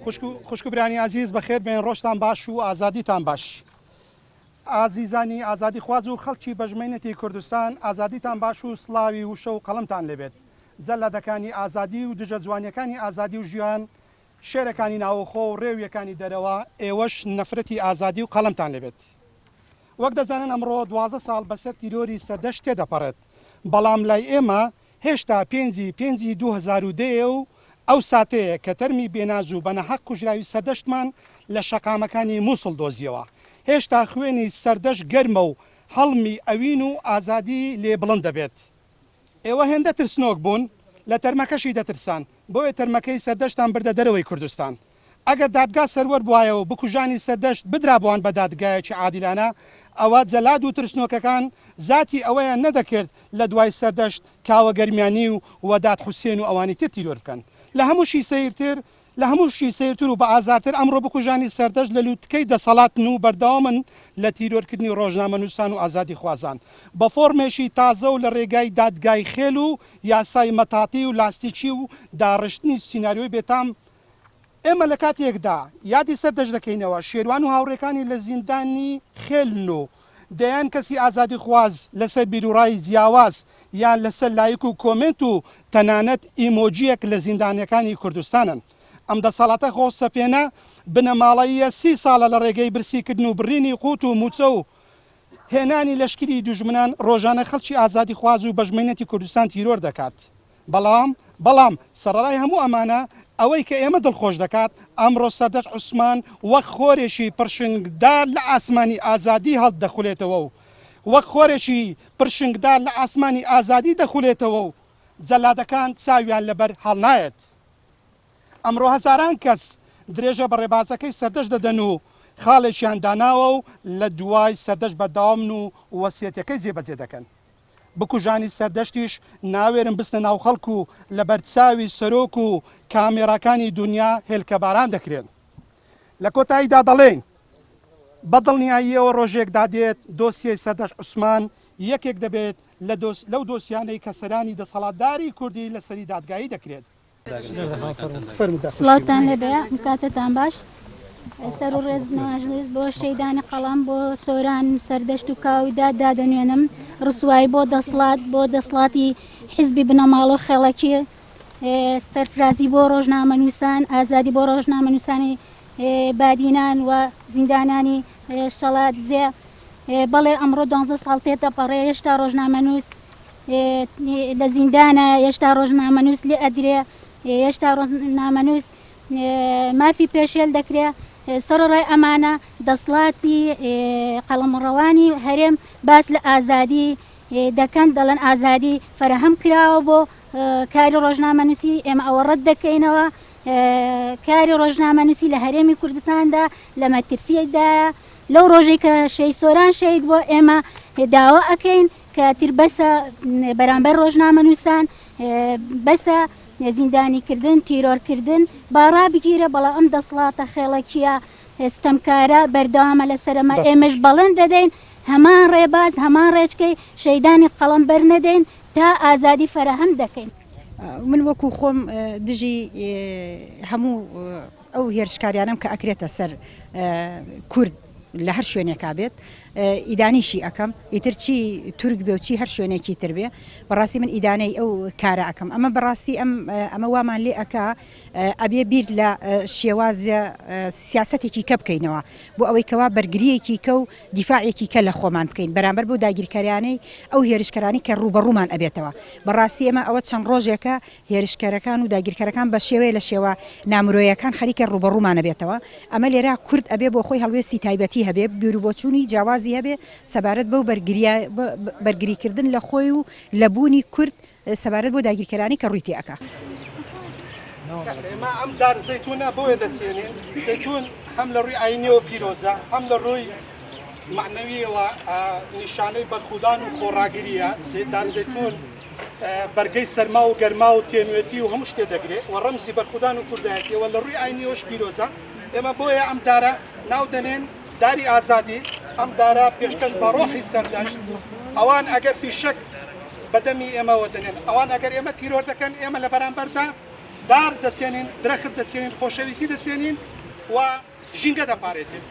خوشک و برانی عزیز بەخێر بێن ڕۆژتان باش و ئازادیتان باش. ئازیزانی ئازادی خواز و خەڵکی بەژمێنێتی کوردستان ئازادیتان باش و سڵاوی وشە و قەڵمتان لێبێت. جەلادەکانی ئازادی و دژە جوانیەکانی ئازادی و ژیان شێرەکانی ناوخۆ و ڕێویەکانی دەرەوە ئێوەش نەفرەتی ئازادی و قەڵمتان لێبێت. وەک دەزانن ئەمڕۆ 12 ساڵ بەسەر تیرۆری سەردەشت تێدەپەڕێت، بەڵام لای ئێمە هێشتا پێنجی 2010 و ئەو ساتەیە کە تەرمی بێناز و بەنەحەق کوژراوی سەردەشتمان لە شەقامەکانی مووسڵ دۆزیەوە. هێشتا خوێنی سەردەشت گەرمە و هەڵمی ئەوین و ئازادی لێ بڵند دەبێت. ئێوە هێندە ترسنۆک بوون لە تەرمەکەشی دەترسان، بۆیە تەرمەکەی سەردەشتان بردە دەرەوەی کوردستان. ئەگەر دادگا سەروەر بوایەوە بکوژانی سەردەشت بدرا بووان بە دادگایەکی عادیلانە، ئەوە جەلاد و ترسنۆکەکان ذاتی ئەوەیان نەدەکرد لە دوای سەردەشت کاوە گەرمیانی و وەداد حوسێن و ئەوانی تر تیرۆر بکەن. لە هەمووشی سیرتر و بە ئازاتر ئەمڕۆ بکوژانی سەردەشت لە لووتکەی دەسەڵاتن و بەردەوامن لە تیرۆرکردنی ڕۆژنامەنووسان و ئازادی خوازان بە فۆرمێشی تازە و لە ڕێگای دادگای خێل و یاسای مەتاقی و لاستیکی و داڕشتنی سیناریۆی بێتام. ئێمە لە کاتێکدا یادی سەردەشت دەکەینەوە شێروان و هاوڕێکانی لە زیندانی خێلن و دەیان کەسی ئازادی خواز لەسەر بیرروڕای جیاواز یان لەسەر لایک و کۆمنت و تەنانەت ئیمۆجیەک لە زیندانەکانی کوردستانن. ئەم دەسەڵاتە خۆسەپێنە بنەماڵەیە 30 ساڵە لە ڕێگەی برسیکردن و بڕینی قوت و موچە و هێنانی لەشکری دوژمنان ڕۆژانە خەڵکی ئازادی خواز و بەژمێنێتی کوردستان تیرۆر دەکات. بەڵام سەرەڕای هەموو ئەمانە ئەوەی کە ئێمە دڵخۆش دەکات ئەمڕۆ سەردەشت عوسمان وەک خۆرێکی پرشنگدار لە ئاسمانی ئازادی هەڵدەخولێتەوە و وەک خۆرێکی پرشنگدار لە ئاسمانی ئازادی دەخولێتەوە و جەلادەکان چاویان لەبەر هەڵنایەت. ئەمڕۆ هەزاران کەس درێژە بە ڕێبازەکەی سەردەشت دەدەن و خاڵێکیان داناوە و لە دوای سەردەشت بەردەوامن و وەسیەتەکەی جێبەجێ دەکەن. بکوژانی سەردەشتیش ناوێرن بستە ناو خەڵک و لە بەرچاوی سەرۆک و کامێراکانی دنیا هێلکەباران دەکرێن. لە کۆتاییدا دەڵێن بە دڵنیاییەوە ڕۆژێکدا دێت دۆسیەی سەردەشت عوسمان یەکێک دەبێت لەو دۆسیانەی کە سەرانی دەسەڵاتداری کوردی لەسەری دادگایی دەکرێت. سڵاوتان لەبێ کاتتان باش. سەر و ڕێز ناژێز بۆ شەیدانی قەڵام بۆ سۆران سەردەشت و کاویدا دادەنوێنم ڕسوایی بۆ دەسڵاتی حیزبی بنەماڵ و خێڵەکی سەرفرازی بۆ ڕۆژنامەنووسان ئازادی بۆ ڕۆژنامەنووسانی بادینان و زیندانانی شەڵات زێ. بەڵێ ئەمڕۆ 12 ساڵ تێتەپەڕێ هێشتا ڕۆژنامەنووس لە زیندانە، هێشتا ڕۆژنامەنووس لێ ئەدرێ، هێشتا ڕۆژنامەنووس مافی پێشێل دەکرێ. سەرڕای ئەمانە دەسڵاتی قەڵەمڕەوانی هەرێم باس لە ئازادی دەکەن، دەڵێن ئازادی فەرەهەم کراوە بۆ کاری ڕۆژنامەنووسی. ئێمە ئەوە ڕەت دەکەینەوە. کاری ڕۆژنامەنووسی لە هەرێمی کوردستاندا لە مەترسیەکدایە. لەو ڕۆژێک کە شەی سۆران شەید بۆ ئێمە داوا ئەەکەین کە تر بەسە بەرامبەر ڕۆژنامەنووسان بەسە زیندانیکردن تیرۆرکردن باڕا بگیرە. بەڵام ئەم دەسڵاتە خێڵەکیە هێستەمکارە بەردەوامە لەسەرمە. ئێمەش بەڵند دەدەین هەمان ڕێباز هەمان ڕێچکەی شەیدانی قەڵەمبەر نەدەین تا ئازادی فەرەهەم دەکەین. من وەکو خۆم دژی هەموو ئەو هێرشکاریانم کە ئەکرێتە سەر کورد لە هەر شوێنێکا بێت ئیدانیشی ئەەکەم، ئیتر چی تورک بێ و چی هەر شوێنێکی تر بێ. بەڕاستی من ئیدانەی ئەو کارە ئەەکەم. ئەمە بەڕاستی ئەمە وامان لێ ئەکا ئەبێ بیر لە شێوازە سیاسەتێکی کە بکەینەوە بۆ ئەوەی کەوا بەرگریەکی کە و دیفاعێکی کە لە خۆمان بکەین بەرامبەر بۆ داگیرکاریانەی ئەو هێرشکارانی کە ڕوبەڕوومان ئەبێتەوە. بەڕاستی ئێمە ئەوە چەند ڕۆژێکە هێرشکارەکان و داگیرکارەکان بە شێوەیە لە شێوە نامرۆیەکان خەریکە ڕوبەڕوومان ئەبێتەوە. ئەمە لێرە کورد ئەبێ بۆ خۆی هەڵوێستی تایبەتی هەبێ، بیر و بۆچوونی جیاوازی هەبێ سەبارەت بەو بەرگریکردن لە خۆی و لە بوونی کورد سەبارەت بۆ داگیرکەرانی کە ڕووی تێئەکا. ئێمە ئەم دار زەیتونە بۆیە دەچێنێن. زەیتون هەم لە ڕووی ئاینیەوە پیرۆزە، هەم لە ڕووی معنەویەوە نیشانەی بەرخودان و خۆڕاگیریە. دار زەیتون بەرگەی سەرما و گەرما و تێنوێتی و هەموو شتێ دەگرێت و ڕەمزی بەرخودان و کوردایەتیەوە لە ڕووی ئاینیەوەش پیرۆزە. ئێمە بۆیە ئەم دارە ناو دەنێن داری ئازادی. ئەم دارە پێشکەش بە ڕۆحی سەردەشت. ئەوان ئەگەر فیشک بەدەمی ئێمەوە دەنێن، ئەوان ئەگەر ئێمە تیرۆر دەکەن ئێمە لە بەرامبەردا دار دەچێنین درەخت دەچێنین خۆشەویستی دەچێنین و ژینگە دەپارێزین